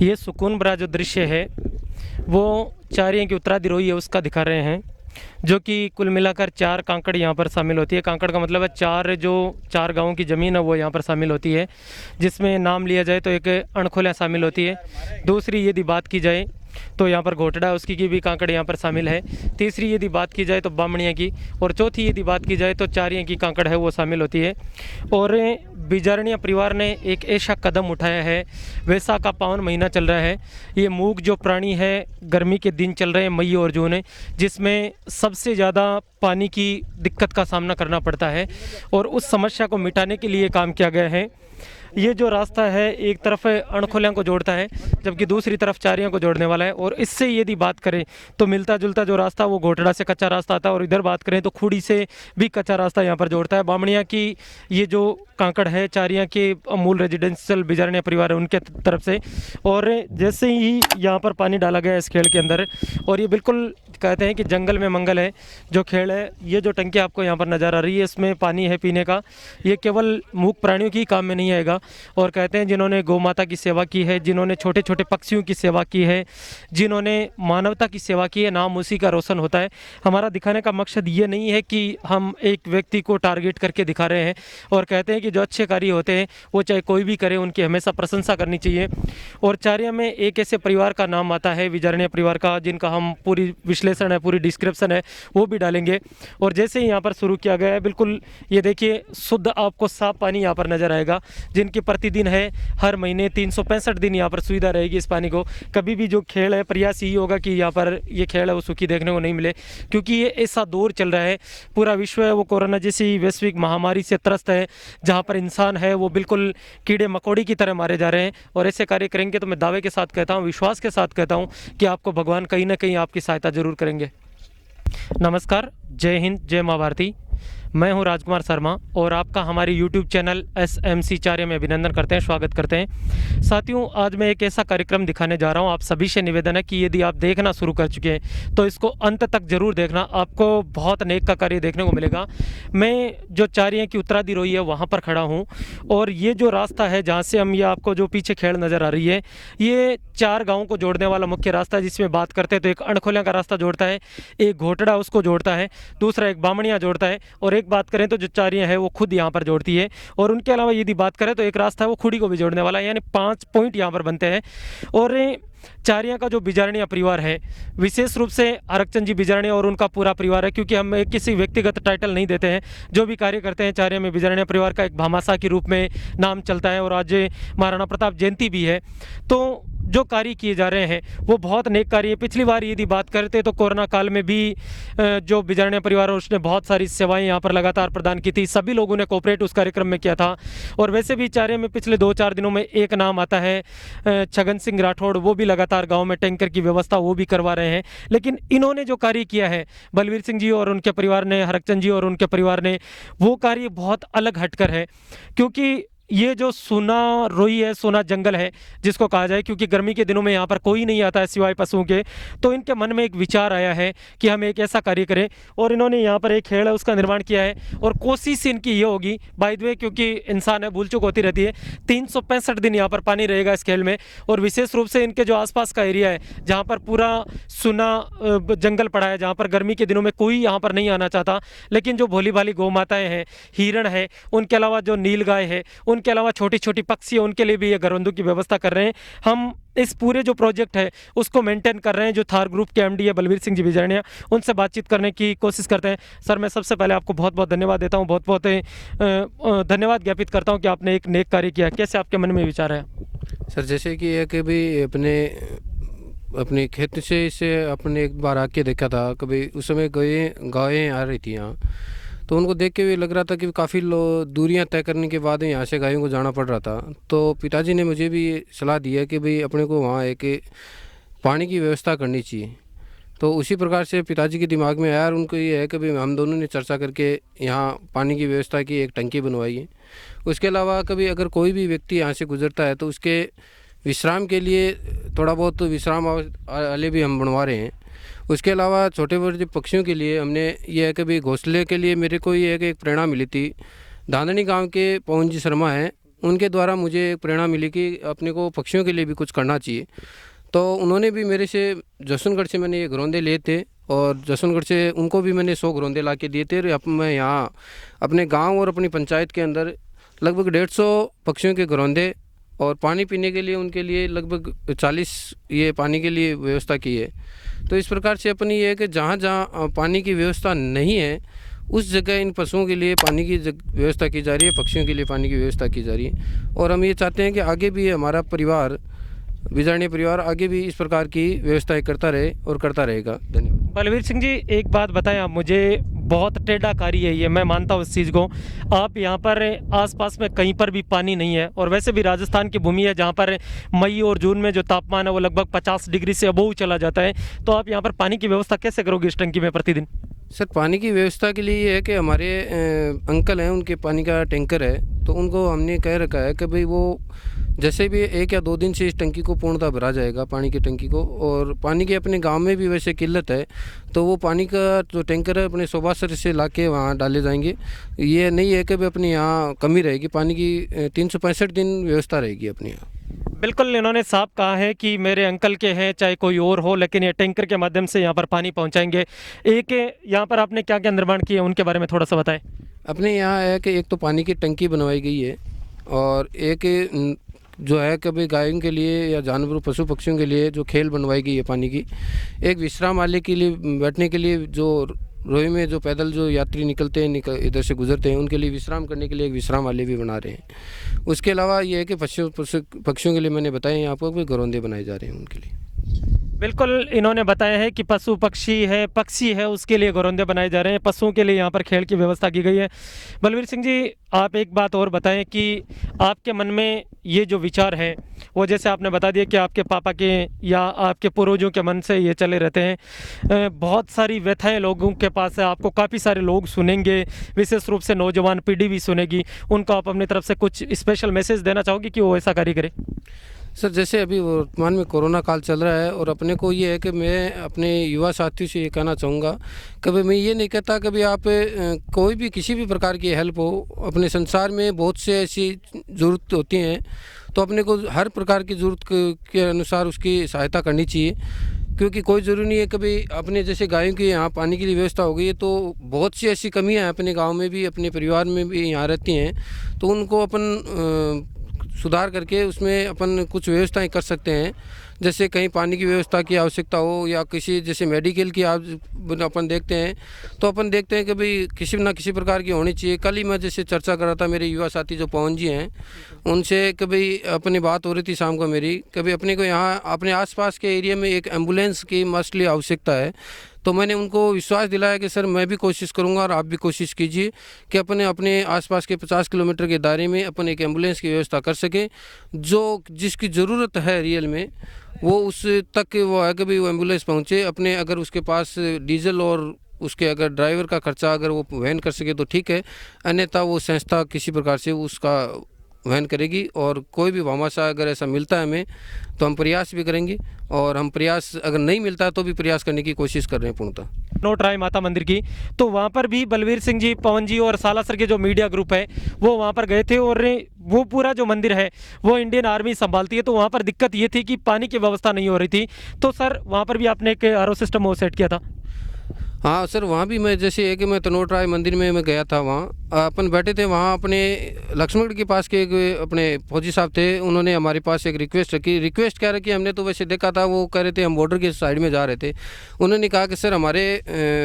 ये सुकून भरा जो दृश्य है वो चारियाँ की उत्तराधिरोही है उसका दिखा रहे हैं, जो कि कुल मिलाकर 4 कांकड़ यहाँ पर शामिल होती है। कांकड़ का मतलब है 4 गाँवों की ज़मीन है वो यहाँ पर शामिल होती है, जिसमें नाम लिया जाए तो एक अणखोलिया शामिल होती है। दूसरी यदि बात की जाए तो यहाँ पर घोटड़ा उसकी की भी कांकड़ यहाँ पर शामिल है। तीसरी यदि बात की जाए तो बामणिया की, और चौथी यदि बात की जाए तो चारियाँ की कांकड़ है वो शामिल होती है। और बिजारनिया परिवार ने एक ऐसा कदम उठाया है, वैसाख का पावन महीना चल रहा है। ये मूक जो प्राणी है, गर्मी के दिन चल रहे हैं मई और जून, जिसमें सबसे ज़्यादा पानी की दिक्कत का सामना करना पड़ता है, और उस समस्या को मिटाने के लिए काम किया गया है। ये जो रास्ता है एक तरफ अणखोलिया को जोड़ता है, जबकि दूसरी तरफ चारियाँ को जोड़ने वाला है। और इससे यदि बात करें तो मिलता जुलता जो रास्ता वो घोटड़ा से कच्चा रास्ता आता है, और इधर बात करें तो खूड़ी से भी कच्चा रास्ता यहाँ पर जोड़ता है। बामणिया की ये जो कांकड़ है चारियाँ के मूल रेजिडेंशियल बिजारनिया परिवार है उनके तरफ से। और जैसे ही यहाँ पर पानी डाला गया इस खेल के अंदर, और ये बिल्कुल कहते हैं कि जंगल में मंगल है जो खेल है। ये जो टंकी आपको यहाँ पर नज़र आ रही है इसमें पानी है पीने का, ये केवल मूक प्राणियों की काम में नहीं आएगा। और कहते हैं जिन्होंने गौ माता की सेवा की है, जिन्होंने छोटे छोटे पक्षियों की सेवा की है, जिन्होंने मानवता की सेवा की है, नाम उसी का रोशन होता है। हमारा दिखाने का मकसद ये नहीं है कि हम एक व्यक्ति को टारगेट करके दिखा रहे हैं, और कहते हैं कि जो अच्छे कार्य होते हैं वो चाहे कोई भी करे उनकी हमेशा प्रशंसा करनी चाहिए। और चारिया में एक ऐसे परिवार का नाम आता है बिजारनिया परिवार का, जिनका हम पूरी विश्लेषण है, पूरी डिस्क्रिप्शन है वो भी डालेंगे। और जैसे ही यहाँ पर शुरू किया गया है, बिल्कुल ये देखिए शुद्ध आपको साफ पानी यहाँ पर नज़र आएगा, जिनकी प्रतिदिन है हर महीने 365 दिन यहाँ पर सुविधा रहेगी इस पानी को। कभी भी जो खेल है प्रयास यही होगा कि यहाँ पर ये खेल है वो सूखी देखने को नहीं मिले, क्योंकि ये ऐसा दौर चल रहा है, पूरा विश्व है वो कोरोना जैसी वैश्विक महामारी से त्रस्त है, जहाँ पर इंसान है वो बिल्कुल कीड़े मकोड़ी की तरह मारे जा रहे हैं। और ऐसे कार्य करेंगे तो मैं दावे के साथ कहता हूँ, विश्वास के साथ कहता हूँ कि आपको भगवान कहीं ना कहीं आपकी सहायता जरूर करेंगे। नमस्कार, जय हिंद, जय माँ भारती। मैं हूं राजकुमार शर्मा, और आपका हमारे YouTube चैनल SMC चार्य में अभिनंदन करते हैं, स्वागत करते हैं। साथियों, आज मैं एक ऐसा कार्यक्रम दिखाने जा रहा हूं, आप सभी से निवेदन है कि यदि आप देखना शुरू कर चुके हैं तो इसको अंत तक जरूर देखना, आपको बहुत नेक का कार्य देखने को मिलेगा। मैं जो चारियाँ की उत्तराधिरोही है वहाँ पर खड़ा हूँ, और ये जो रास्ता है जहाँ से हम, ये आपको जो पीछे खेड़ नज़र आ रही है, ये 4 गाँव को जोड़ने वाला मुख्य रास्ता है। जिसमें बात करते हैं तो एक अणखोलिया का रास्ता जोड़ता है, एक घोटड़ा उसको जोड़ता है, दूसरा एक बामणिया जोड़ता है, और एक बात करें तो जो चारियाँ है वो खुद यहाँ पर जोड़ती है। और उनके अलावा यदि बात करें तो एक रास्ता है वो खुड़ी को भी जोड़ने वाला है, यानी 5 पॉइंट यहाँ पर बनते हैं। और चारियाँ का जो बिजारनिया परिवार है, विशेष रूप से हरकचंद जी बिजारनिया और उनका पूरा परिवार है, क्योंकि हम किसी व्यक्तिगत टाइटल नहीं देते हैं, जो भी कार्य करते हैं चारियाँ में बिजारनिया परिवार का एक भामाशाह के रूप में नाम चलता है। और आज महाराणा प्रताप जयंती भी है, तो जो कार्य किए जा रहे हैं वो बहुत नेक कार्य है। पिछली बार यदि बात करते तो कोरोना काल में भी जो बिजारनिया परिवार है उसने बहुत सारी सेवाएं यहाँ पर लगातार प्रदान की थी, सभी लोगों ने कोऑपरेट उस कार्यक्रम में किया था। और वैसे भी चारिया में पिछले 2-4 दिनों में एक नाम आता है छगन सिंह राठौड़, वो भी लगातार गाँव में टैंकर की व्यवस्था वो भी करवा रहे हैं। लेकिन इन्होंने जो कार्य किया है बलवीर सिंह जी और उनके परिवार ने, हरकचंद जी और उनके परिवार ने, वो कार्य बहुत अलग हटकर है। क्योंकि ये जो सोना रोई है, सोना जंगल है जिसको कहा जाए, क्योंकि गर्मी के दिनों में यहाँ पर कोई नहीं आता है सिवाय पशुओं के, तो इनके मन में एक विचार आया है कि हम एक ऐसा कार्य करें, और इन्होंने यहाँ पर एक खेल है उसका निर्माण किया है। और कोशिश इनकी ये होगी, बाय द वे क्योंकि इंसान है भूल चूक होती रहती है, 365 दिन यहाँ पर पानी रहेगा इस खेल में। और विशेष रूप से इनके जो आसपास का एरिया है जहाँ पर पूरा सुना जंगल पड़ा है, जहाँ पर गर्मी के दिनों में कोई यहाँ पर नहीं आना चाहता, लेकिन जो भोली भाली गौ माताएँ हैं, हिरण है, उनके अलावा जो नील गाय है, उनके अलावा छोटी छोटी पक्षी है, उनके लिए भी ये घरबंदों की व्यवस्था कर रहे हैं। हम इस पूरे जो प्रोजेक्ट है उसको मेंटेन कर रहे हैं। जो थार ग्रुप के MD है बलवीर सिंह जी बिजारनिया, उनसे बातचीत करने की कोशिश करते हैं। सर, मैं सबसे पहले आपको बहुत बहुत धन्यवाद देता हूँ, बहुत बहुत धन्यवाद ज्ञापित करता हूँ कि आपने एक नेक कार्य किया। कैसे आपके मन में विचार है? सर, जैसे कि एक भी अपने खेत से अपने एक बार आके देखा था, कभी उस समय गायें आ रही थी यहाँ, तो उनको देख के भी लग रहा था कि काफ़ी दूरियां तय करने के बाद यहाँ से गायों को जाना पड़ रहा था। तो पिताजी ने मुझे भी सलाह दिया कि भाई अपने को वहाँ एक पानी की व्यवस्था करनी चाहिए। तो उसी प्रकार से पिताजी के दिमाग में आया, और उनको ये है कि भाई हम दोनों ने चर्चा करके यहाँ पानी की व्यवस्था की, एक टंकी बनवाई है। उसके अलावा कभी अगर कोई भी व्यक्ति यहाँ से गुजरता है तो उसके विश्राम के लिए थोड़ा बहुत विश्राम वाले भी हम बनवा रहे हैं। उसके अलावा छोटे बड़े पक्षियों के लिए हमने ये है कि भाई घोंसले के लिए मेरे को ये है कि एक प्रेरणा मिली थी। धांधनी गांव के पवन जी शर्मा हैं, उनके द्वारा मुझे एक प्रेरणा मिली कि अपने को पक्षियों के लिए भी कुछ करना चाहिए। तो उन्होंने भी मेरे से जसवंतगढ़ से मैंने ये घरौंदे लिए थे और जसवंतगढ़ से उनको भी मैंने 100 घरौंदे ला के दिए थे। और अब मैं यहाँ अपने गांव और अपनी पंचायत के अंदर लगभग 150 पक्षियों के घरौंदे और पानी पीने के लिए उनके लिए लगभग 40 ये पानी के लिए व्यवस्था की है। तो इस प्रकार से अपनी ये है कि जहाँ जहाँ पानी की व्यवस्था नहीं है उस जगह इन पशुओं के लिए पानी की व्यवस्था की जा रही है, पक्षियों के लिए पानी की व्यवस्था की जा रही है। और हम ये चाहते हैं कि आगे भी हमारा परिवार, बिजारणी परिवार, आगे भी इस प्रकार की व्यवस्थाएं करता रहे और करता रहेगा। धन्यवाद। बलवीर सिंह जी, एक बात बताएं आप मुझे, बहुत टेढ़ा कार्य है ये, मैं मानता हूँ इस चीज़ को। आप यहाँ पर आसपास में कहीं पर भी पानी नहीं है और वैसे भी राजस्थान की भूमि है जहाँ पर मई और जून में जो तापमान है वो लगभग 50 डिग्री से अबोव चला जाता है। तो आप यहाँ पर पानी की व्यवस्था कैसे करोगे इस टंकी में प्रतिदिन? सर, पानी की व्यवस्था के लिए ये है कि हमारे अंकल हैं, उनके पानी का टैंकर है, तो उनको हमने कह रखा है कि भाई वो जैसे भी 1 या 2 दिन से इस टंकी को पूर्णतः भरा जाएगा, पानी की टंकी को। और पानी की अपने गांव में भी वैसे किल्लत है, तो वो पानी का जो टैंकर है अपने सोबासर से ला के वहाँ डाले जाएंगे। ये नहीं है कि भाई अपने यहाँ कमी रहेगी, पानी की 365 दिन व्यवस्था रहेगी अपने यहाँ। बिल्कुल, इन्होंने साफ कहा है कि मेरे अंकल के हैं चाहे कोई और हो, लेकिन ये टैंकर के माध्यम से यहाँ पर पानी पहुँचाएंगे। एक यहाँ पर आपने क्या क्या निर्माण किए उनके बारे में थोड़ा सा बताएं। अपने यहाँ है कि एक तो पानी की टंकी बनवाई गई है और एक जो है कभी गायों के लिए या जानवरों पशु पक्षियों के लिए जो खेल बनवाई गई है पानी की। एक विश्राम आले के लिए, बैठने के लिए, जो रोही में जो पैदल जो यात्री निकलते हैं, इधर से गुजरते हैं, उनके लिए विश्राम करने के लिए एक विश्राम आले भी बना रहे हैं। उसके अलावा ये है कि पक्षियों के लिए मैंने बताया आपको कि घरौंदे बनाए जा रहे हैं उनके लिए। बिल्कुल, इन्होंने बताया है कि पशु पक्षी है उसके लिए घरौंदे बनाए जा रहे हैं, पशुओं के लिए यहाँ पर खेल की व्यवस्था की गई है। बलवीर सिंह जी, आप एक बात और बताएं कि आपके मन में ये जो विचार है वो, जैसे आपने बता दिया कि आपके पापा के या आपके पूर्वजों के मन से ये चले रहते हैं, बहुत सारी व्यथाएं लोगों के पास है, आपको काफ़ी सारे लोग सुनेंगे, विशेष रूप से नौजवान पीढ़ी भी सुनेगी, उनको आप अपनी तरफ से कुछ स्पेशल मैसेज देना चाहोगे कि वो ऐसा कार्य करें? सर, जैसे अभी वर्तमान में कोरोना काल चल रहा है और अपने को ये है कि मैं अपने युवा साथियों से ये कहना चाहूँगा, कभी मैं ये नहीं कहता कभी आप कोई भी किसी भी प्रकार की हेल्प हो, अपने संसार में बहुत से ऐसी ज़रूरत होती हैं, तो अपने को हर प्रकार की ज़रूरत के अनुसार उसकी सहायता करनी चाहिए। क्योंकि कोई ज़रूरी नहीं है कभी अपने जैसे गायों की यहाँ पानी की व्यवस्था हो गई है, तो बहुत सी ऐसी कमियाँ हैं अपने गाँव में भी, अपने परिवार में भी यहाँ रहती हैं, तो उनको अपन सुधार करके उसमें अपन कुछ व्यवस्थाएं कर सकते हैं। जैसे कहीं पानी की व्यवस्था की आवश्यकता हो या किसी जैसे मेडिकल की अपन देखते हैं, तो अपन देखते हैं कि भाई किसी न किसी प्रकार की होनी चाहिए। कल ही मैं जैसे चर्चा कर रहा था, मेरे युवा साथी जो पवन जी हैं, उनसे कभी अपनी बात हो रही थी शाम को मेरी, कभी अपने को यहाँ अपने आसपास के एरिया में एक एम्बुलेंस की मस्टली आवश्यकता है। तो मैंने उनको विश्वास दिलाया कि सर मैं भी कोशिश करूंगा और आप भी कोशिश कीजिए कि अपने आसपास के 50 किलोमीटर के दायरे में अपन एक एम्बुलेंस की व्यवस्था कर सकें, जो जिसकी ज़रूरत है रियल में वो उस तक वो है कि भाई वो एम्बुलेंस पहुंचे। अपने अगर उसके पास डीजल और उसके अगर ड्राइवर का खर्चा अगर वो वहन कर सके तो ठीक है, अन्यथा वो संस्था किसी प्रकार से उसका वहन करेगी। और कोई भी भामाशाह अगर ऐसा मिलता है हमें तो हम प्रयास भी करेंगे, और हम प्रयास अगर नहीं मिलता है तो भी प्रयास करने की कोशिश कर रहे हैं पूर्णतः। नोट राय माता मंदिर की, तो वहाँ पर भी बलवीर सिंह जी, पवन जी और सालासर के जो मीडिया ग्रुप है वो वहाँ पर गए थे, और वो पूरा जो मंदिर है वो इंडियन आर्मी संभालती है। तो वहाँ पर दिक्कत ये थी कि पानी की व्यवस्था नहीं हो रही थी, तो सर वहाँ पर भी आपने एक आरओ सिस्टम वो सेट किया था? हाँ सर, वहाँ भी मैं जैसे है कि मैं तनोट राय मंदिर में मैं गया था, वहाँ अपन बैठे थे, वहाँ अपने लक्ष्मणगढ़ के पास के एक अपने फौजी साहब थे, उन्होंने हमारे पास एक रिक्वेस्ट रखी। रिक्वेस्ट क्या रखी, हमने तो वैसे देखा था, वो कह रहे थे हम बॉर्डर के साइड में जा रहे थे, उन्होंने कहा कि सर हमारे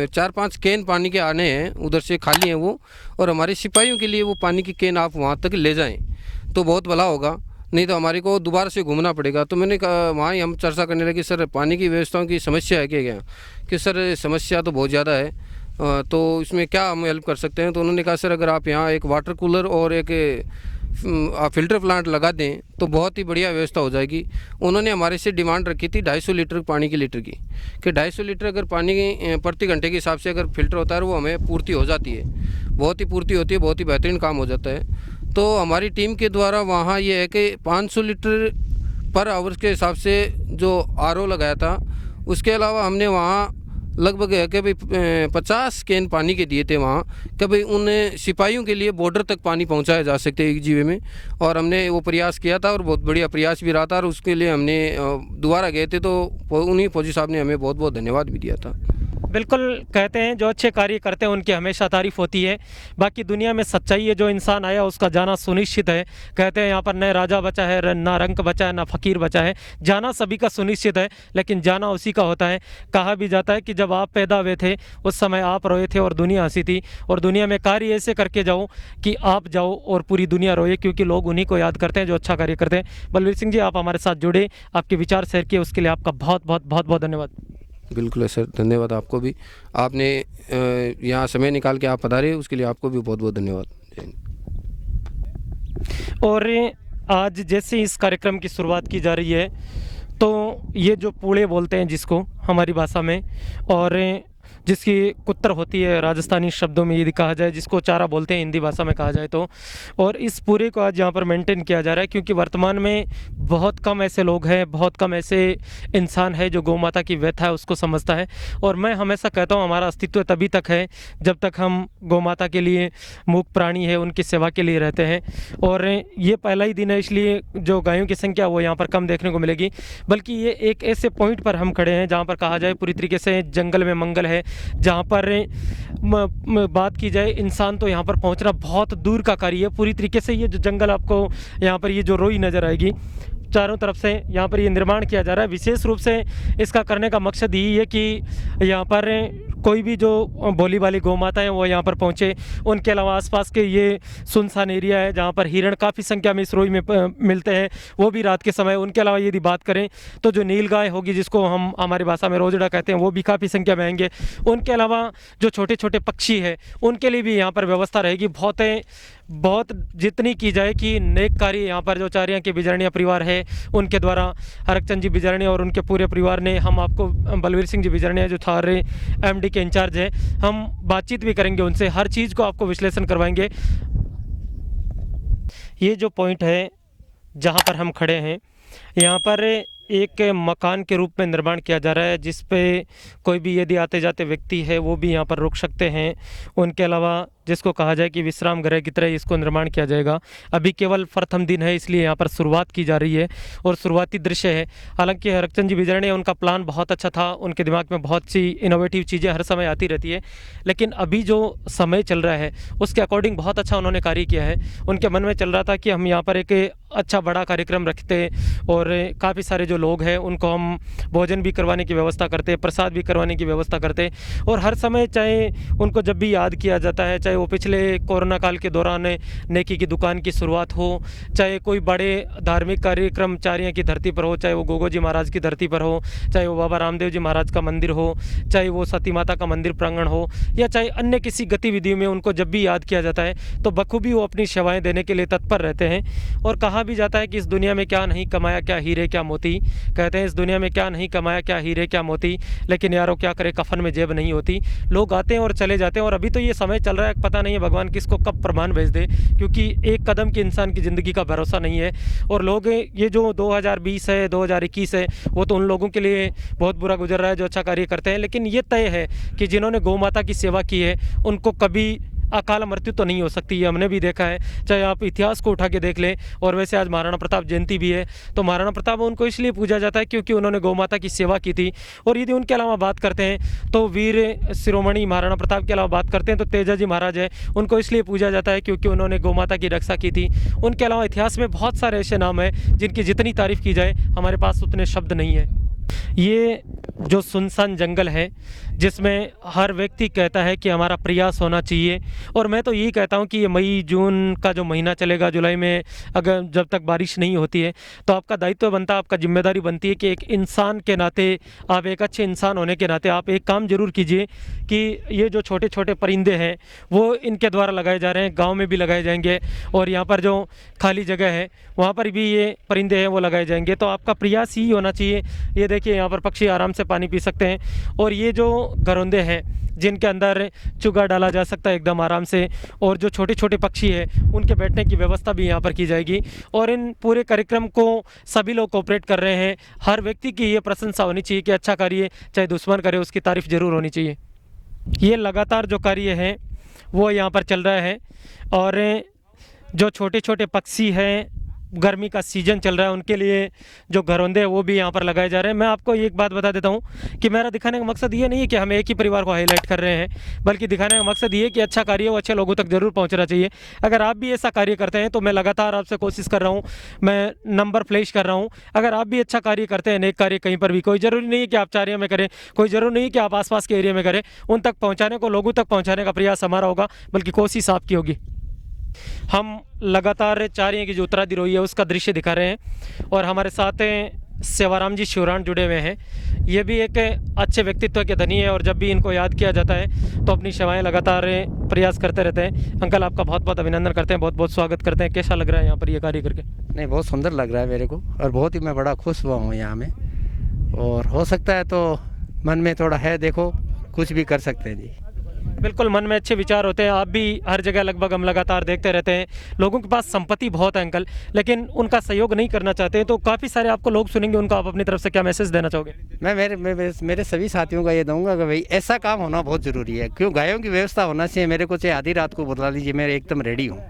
4-5 कैन पानी के आने हैं, उधर से खाली हैं वो, और हमारे सिपाहियों के लिए वो पानी की कैन आप वहाँ तक ले जाएँ तो बहुत भला होगा, नहीं तो हमारे को दोबारा से घूमना पड़ेगा। तो मैंने कहा, वहाँ ही हम चर्चा करने लगे, सर पानी की व्यवस्थाओं की समस्या है क्या? कि सर समस्या तो बहुत ज़्यादा है, तो इसमें क्या हम हेल्प कर सकते हैं? तो उन्होंने कहा सर अगर आप यहाँ एक वाटर कूलर और एक फ़िल्टर प्लांट लगा दें तो बहुत ही बढ़िया व्यवस्था हो जाएगी। उन्होंने हमारे से डिमांड रखी थी 250 लीटर पानी की लीटर की, कि 250 लीटर अगर पानी प्रति घंटे के हिसाब से अगर फ़िल्टर होता है वो हमें पूर्ति हो जाती है, बहुत ही पूर्ति होती है, बहुत ही बेहतरीन काम हो जाता है। तो हमारी टीम के द्वारा वहाँ ये है कि 500 लीटर पर आवर के हिसाब से जो आरओ लगाया था। उसके अलावा हमने वहाँ लगभग है कि भाई 50 कैन पानी के दिए थे वहाँ, कि भाई उन सिपाहियों के लिए बॉर्डर तक पानी पहुँचाया जा सकते एक जीवे में। और हमने वो प्रयास किया था और बहुत बढ़िया प्रयास भी रहा था, और उसके लिए हमने दोबारा गए थे तो उन्हीं फौजी साहब ने हमें बहुत बहुत धन्यवाद भी दिया था। बिल्कुल, कहते हैं जो अच्छे कार्य करते हैं उनकी हमेशा तारीफ होती है। बाकी दुनिया में सच्चाई है, जो इंसान आया उसका जाना सुनिश्चित है। कहते हैं यहाँ पर न राजा बचा है, ना रंक बचा है, ना फ़कीर बचा है। जाना सभी का सुनिश्चित है, लेकिन जाना उसी का होता है। कहा भी जाता है कि जब आप पैदा हुए थे उस समय आप रोए थे और दुनिया हंसी थी, और दुनिया में कार्य ऐसे करके जाओ कि आप जाओ और पूरी दुनिया रोए, क्योंकि लोग उन्हीं को याद करते हैं जो अच्छा कार्य करते हैं। बलवीर सिंह जी, आप हमारे साथ जुड़े, आपके विचार शेयर किए, उसके लिए आपका बहुत बहुत बहुत बहुत धन्यवाद। बिल्कुल है सर, धन्यवाद आपको भी। आपने यहाँ समय निकाल के आप पधारे, उसके लिए आपको भी बहुत बहुत धन्यवाद। जय हिंद। और आज जैसे इस कार्यक्रम की शुरुआत की जा रही है, तो ये जो पूड़े बोलते हैं जिसको हमारी भाषा में, और जिसकी कुत्तर होती है राजस्थानी शब्दों में यदि कहा जाए, जिसको चारा बोलते हैं हिंदी भाषा में कहा जाए तो। और इस पूरे को आज यहाँ पर मेंटेन किया जा रहा है, क्योंकि वर्तमान में बहुत कम ऐसे लोग हैं, बहुत कम ऐसे इंसान है जो गौ माता की व्यथा है उसको समझता है। और मैं हमेशा कहता हूँ हमारा अस्तित्व तभी तक है जब तक हम गौ माता के लिए, मूक प्राणी है उनकी सेवा के लिए रहते हैं। और ये पहला ही दिन है, इसलिए जो गायों की संख्या वो यहाँ पर कम देखने को मिलेगी। बल्कि ये एक ऐसे पॉइंट पर हम खड़े हैं जहाँ पर कहा जाए पूरी तरीके से जंगल में मंगल है, जहाँ पर बात की जाए इंसान तो यहाँ पर पहुँचना बहुत दूर का कार्य है। पूरी तरीके से ये जो जंगल आपको यहाँ पर ये जो रोई नज़र आएगी चारों तरफ से, यहाँ पर ये निर्माण किया जा रहा है। विशेष रूप से इसका करने का मकसद यही है कि यहाँ पर कोई भी जो भोली वाली गौ माता है वो यहाँ पर पहुँचे। उनके अलावा आसपास के ये सुनसान एरिया है जहाँ पर हिरण काफ़ी संख्या में इस रोई में मिलते हैं, वो भी रात के समय। उनके अलावा यदि बात करें तो जो नीलगाय होगी जिसको हम हमारी भाषा में रोजड़ा कहते हैं, वो भी काफ़ी संख्या में आएंगे। उनके अलावा जो छोटे छोटे पक्षी है उनके लिए भी यहाँ पर व्यवस्था रहेगी। बहुत जितनी की जाए कि नेक कार्य यहाँ पर जो चारियाँ के बिजरनिया परिवार है उनके द्वारा, हरकचंद जी बिजरनिया और उनके पूरे परिवार ने, हम आपको बलवीर सिंह जी बिजरनिया जो थारे एमडी के इंचार्ज हैं, हम बातचीत भी करेंगे उनसे, हर चीज़ को आपको विश्लेषण करवाएंगे। ये जो पॉइंट है जहाँ पर हम खड़े हैं, यहाँ पर एक मकान के रूप में निर्माण किया जा रहा है, जिस पे कोई भी यदि आते जाते व्यक्ति है वो भी यहाँ पर रुक सकते हैं। उनके अलावा जिसको कहा जाए कि विश्राम गृह की तरह इसको निर्माण किया जाएगा। अभी केवल प्रथम दिन है, इसलिए यहाँ पर शुरुआत की जा रही है और शुरुआती दृश्य है। हालांकि हरकचंद जी बिजरनिया, उनका प्लान बहुत अच्छा था, उनके दिमाग में बहुत सी इनोवेटिव चीज़ें हर समय आती रहती है, लेकिन अभी जो समय चल रहा है उसके अकॉर्डिंग बहुत अच्छा उन्होंने कार्य किया है। उनके मन में चल रहा था कि हम यहाँ पर एक अच्छा बड़ा कार्यक्रम रखते और काफ़ी सारे जो लोग हैं उनको हम भोजन भी करवाने की व्यवस्था करते, प्रसाद भी करवाने की व्यवस्था करते। और हर समय चाहे उनको जब भी याद किया जाता है, चाहे वो पिछले कोरोना काल के दौरान नेकी की दुकान की शुरुआत हो, चाहे कोई बड़े धार्मिक कार्यक्रम चारियाँ की धरती पर हो, चाहे वो गोगो जी महाराज की धरती पर हो, चाहे वो बाबा रामदेव जी महाराज का मंदिर हो, चाहे वो सती माता का मंदिर प्रांगण हो, या चाहे अन्य किसी गतिविधि में उनको जब भी याद किया जाता है तो बखूबी वो अपनी सेवाएं देने के लिए तत्पर रहते हैं। और कहा भी जाता है कि इस दुनिया में क्या नहीं कमाया, क्या हीरे क्या मोती। कहते हैं इस दुनिया में क्या नहीं कमाया, क्या हीरे क्या मोती, लेकिन यारों क्या करे कफन में जेब नहीं होती। लोग आते हैं और चले जाते हैं, और अभी तो ये समय चल रहा है, पता नहीं है भगवान किसको कब प्रमाण भेज दे, क्योंकि एक कदम की इंसान की ज़िंदगी का भरोसा नहीं है। और लोग ये जो 2020 है, 2021 है, वो तो उन लोगों के लिए बहुत बुरा गुजर रहा है जो अच्छा कार्य करते हैं, लेकिन ये तय है कि जिन्होंने गौ माता की सेवा की है उनको कभी अकाल मृत्यु तो नहीं हो सकती। ये हमने भी देखा है, चाहे आप इतिहास को उठा के देख लें। और वैसे आज महाराणा प्रताप जयंती भी है, तो महाराणा प्रताप उनको इसलिए पूजा जाता है क्योंकि उन्होंने गौ माता की सेवा की थी। और यदि उनके अलावा बात करते हैं तो वीर शिरोमणि महाराणा प्रताप के अलावा बात करते हैं तो तेजा जी महाराज है, उनको इसलिए पूजा जाता है क्योंकि उन्होंने गौ माता की रक्षा की थी। उनके अलावा इतिहास में बहुत सारे ऐसे नाम हैं जिनकी जितनी तारीफ़ की जाए हमारे पास उतने शब्द नहीं है। ये जो सुनसान जंगल है जिसमें हर व्यक्ति कहता है कि हमारा प्रयास होना चाहिए, और मैं तो यही कहता हूँ कि ये मई जून का जो महीना चलेगा, जुलाई में अगर जब तक बारिश नहीं होती है तो आपका दायित्व बनता है, आपका जिम्मेदारी बनती है कि एक इंसान के नाते, आप एक अच्छे इंसान होने के नाते आप एक काम जरूर कीजिए कि ये जो छोटे छोटे परिंदे हैं वो इनके द्वारा लगाए जा रहे हैं, गाँव में भी लगाए जाएंगे, और यहाँ पर जो खाली जगह है वहाँ पर भी ये परिंदे हैं वो लगाए जाएंगे। तो आपका प्रयास ही होना चाहिए। ये देखिए यहाँ पर पक्षी आराम से पानी पी सकते हैं। और ये जो घरौंदे हैं जिनके अंदर चुगा डाला जा सकता है एकदम आराम से, और जो छोटे छोटे पक्षी हैं उनके बैठने की व्यवस्था भी यहाँ पर की जाएगी। और इन पूरे कार्यक्रम को सभी लोग कोऑपरेट कर रहे हैं। हर व्यक्ति की ये प्रशंसा होनी चाहिए कि अच्छा कार्य चाहे दुश्मन करे उसकी तारीफ जरूर होनी चाहिए। ये लगातार जो कार्य है वो यहाँ पर चल रहा है। और जो छोटे छोटे पक्षी हैं, गर्मी का सीज़न चल रहा है, उनके लिए जो घरौंदे हैं वो भी यहाँ पर लगाए जा रहे हैं। मैं आपको एक बात बता देता हूँ कि मेरा दिखाने का मकसद ये नहीं है कि हम एक ही परिवार को हाईलाइट कर रहे हैं, बल्कि दिखाने का मकसद ये है कि अच्छा कार्य वो अच्छे लोगों तक जरूर पहुँचना चाहिए। अगर आप भी ऐसा कार्य करते हैं तो मैं लगातार आपसे कोशिश कर रहा हूँ, मैं नंबर फ्लैश कर रहा हूँ। अगर आप भी अच्छा कार्य करते हैं, नेक कार्य कहीं पर भी, कोई ज़रूरी नहीं है कि आप चारिया में करें, कोई ज़रूरी नहीं है कि आप आसपास के एरिया में करें, उन तक पहुँचाने को, लोगों तक पहुँचाने का प्रयास हमारा होगा, बल्कि कोशिश आपकी होगी। हम लगातार चारियाँ की जो उत्तराधिरोही है उसका दृश्य दिखा रहे हैं। और हमारे साथ सेवाराम जी शिवरान जुड़े हुए हैं। ये भी एक अच्छे व्यक्तित्व के धनी है और जब भी इनको याद किया जाता है तो अपनी सेवाएं लगातार प्रयास करते रहते हैं। अंकल, आपका बहुत बहुत अभिनंदन करते हैं, बहुत बहुत स्वागत करते हैं। कैसा लग रहा है यहाँ पर ये कार्य करके? नहीं, बहुत सुंदर लग रहा है मेरे को, और बहुत ही मैं बड़ा खुश हुआ हूँ यहाँ में। और हो सकता है तो मन में थोड़ा है, देखो कुछ भी कर सकते हैं जी। बिल्कुल, मन में अच्छे विचार होते हैं। आप भी हर जगह लगभग हम लगातार देखते रहते हैं, लोगों के पास संपत्ति बहुत है अंकल, लेकिन उनका सहयोग नहीं करना चाहते हैं। तो काफ़ी सारे आपको लोग सुनेंगे, उनको आप अपनी तरफ से क्या मैसेज देना चाहोगे? मैं मेरे सभी साथियों का ये दूंगा कि भाई ऐसा काम होना बहुत ज़रूरी है। क्यों, गायों की व्यवस्था होना चाहिए। मेरे को चाहे आधी रात को बुला लीजिए, मैं एकदम रेडी हूँ।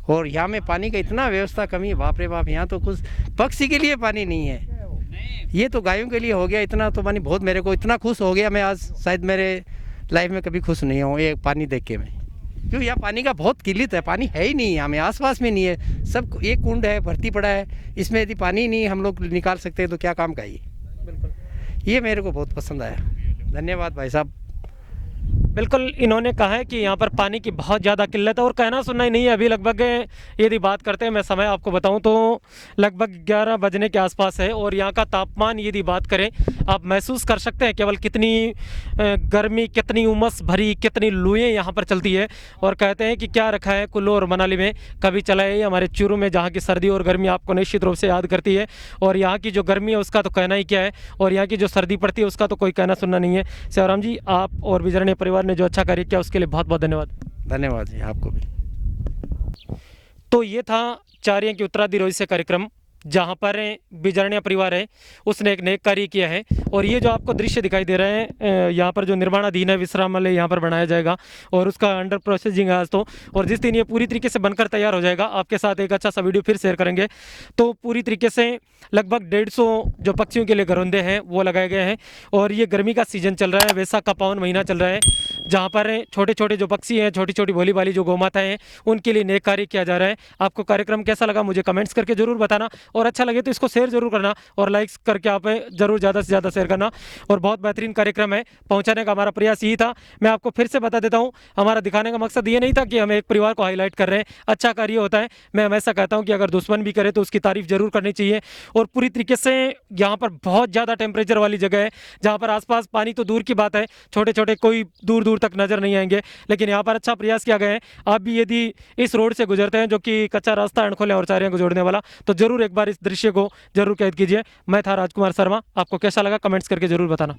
और यहाँ में पानी का इतना व्यवस्था कमी है, बाप रे बाप, यहाँ तो कुछ पक्षी के लिए पानी नहीं है, ये तो गायों के लिए हो गया। इतना तो पानी, बहुत मेरे को इतना खुश हो गया मैं आज, शायद मेरे लाइफ में कभी खुश नहीं हूँ ये पानी देख के मैं। क्यों, यहाँ पानी का बहुत किल्लत है, पानी है ही नहीं यहाँ में, आसपास में नहीं है। सब एक कुंड है, भर्ती पड़ा है, इसमें यदि पानी नहीं हम लोग निकाल सकते तो क्या काम का ये। बिल्कुल, ये मेरे को बहुत पसंद आया। धन्यवाद भाई साहब। बिल्कुल, इन्होंने कहा है कि यहाँ पर पानी की बहुत ज़्यादा किल्लत है और कहना सुनना ही नहीं है। अभी लगभग यदि बात करते हैं, मैं समय आपको बताऊं तो लगभग 11 बजने के आसपास है। और यहाँ का तापमान यदि बात करें, आप महसूस कर सकते हैं केवल कितनी गर्मी, कितनी उमस भरी, कितनी लुएँ यहाँ पर चलती है। और कहते हैं कि क्या रखा है कुल्लू और मनाली में, कभी चला है हमारे चूरू में, जहाँ की सर्दी और गर्मी आपको निश्चित रूप से याद करती है। और यहाँ की जो गर्मी है उसका तो कहना ही क्या है, और यहाँ की जो सर्दी पड़ती है उसका तो कोई कहना सुनना नहीं है। सेवाराम जी, आप और बिजरणी परिवार ने जो अच्छा कार्य किया उसके लिए बहुत बहुत धन्यवाद। धन्यवाद जी, आपको भी। तो ये था चारियाँ की उत्तराधिरोही से कार्यक्रम, जहाँ पर बिजरण्या परिवार है उसने एक नेक कार्य किया है। और ये जो आपको दृश्य दिखाई दे रहे हैं, यहाँ पर जो निर्माणाधीन है विश्रामालय यहाँ पर बनाया जाएगा और उसका अंडर प्रोसेसिंग है आज तो। और जिस दिन ये पूरी तरीके से बनकर तैयार हो जाएगा, आपके साथ एक अच्छा सा वीडियो फिर शेयर करेंगे। तो पूरी तरीके से लगभग 150 जो पक्षियों के लिए घरौंदे हैं वो लगाए गए हैं। और ये गर्मी का सीजन चल रहा है, वैसाख का पावन महीना चल रहा है, जहाँ पर छोटे छोटे जो पक्षी हैं, छोटी छोटी भोली भाली जो गौमाताएं हैं, उनके लिए नेक कार्य किया जा रहा है। आपको कार्यक्रम कैसा लगा मुझे कमेंट्स करके जरूर बताना, और अच्छा लगे तो इसको शेयर जरूर करना और लाइक्स करके आप जरूर ज़्यादा से ज़्यादा शेयर करना। और बहुत बेहतरीन कार्यक्रम है, पहुंचाने का हमारा प्रयास यही था। मैं आपको फिर से बता देता हूं, हमारा दिखाने का मकसद ये नहीं था कि हम एक परिवार को हाईलाइट कर रहे हैं। अच्छा कार्य होता है, मैं हमेशा कहता हूं कि अगर दुश्मन भी करे तो उसकी तारीफ जरूर करनी चाहिए। और पूरी तरीके से यहाँ पर बहुत ज़्यादा टेम्परेचर वाली जगह है, जहाँ पर आसपास पानी तो दूर की बात है, छोटे छोटे कोई दूर दूर तक नजर नहीं आएंगे, लेकिन यहाँ पर अच्छा प्रयास किया गया है। आप भी यदि इस रोड से गुजरते हैं, जो कि कच्चा रास्ता अणखोले और चारियां को जोड़ने वाला, तो जरूर एक बार इस दृश्य को जरूर कैद कीजिए। मैं था राजकुमार शर्मा, आपको कैसा लगा कमेंट्स करके जरूर बताना।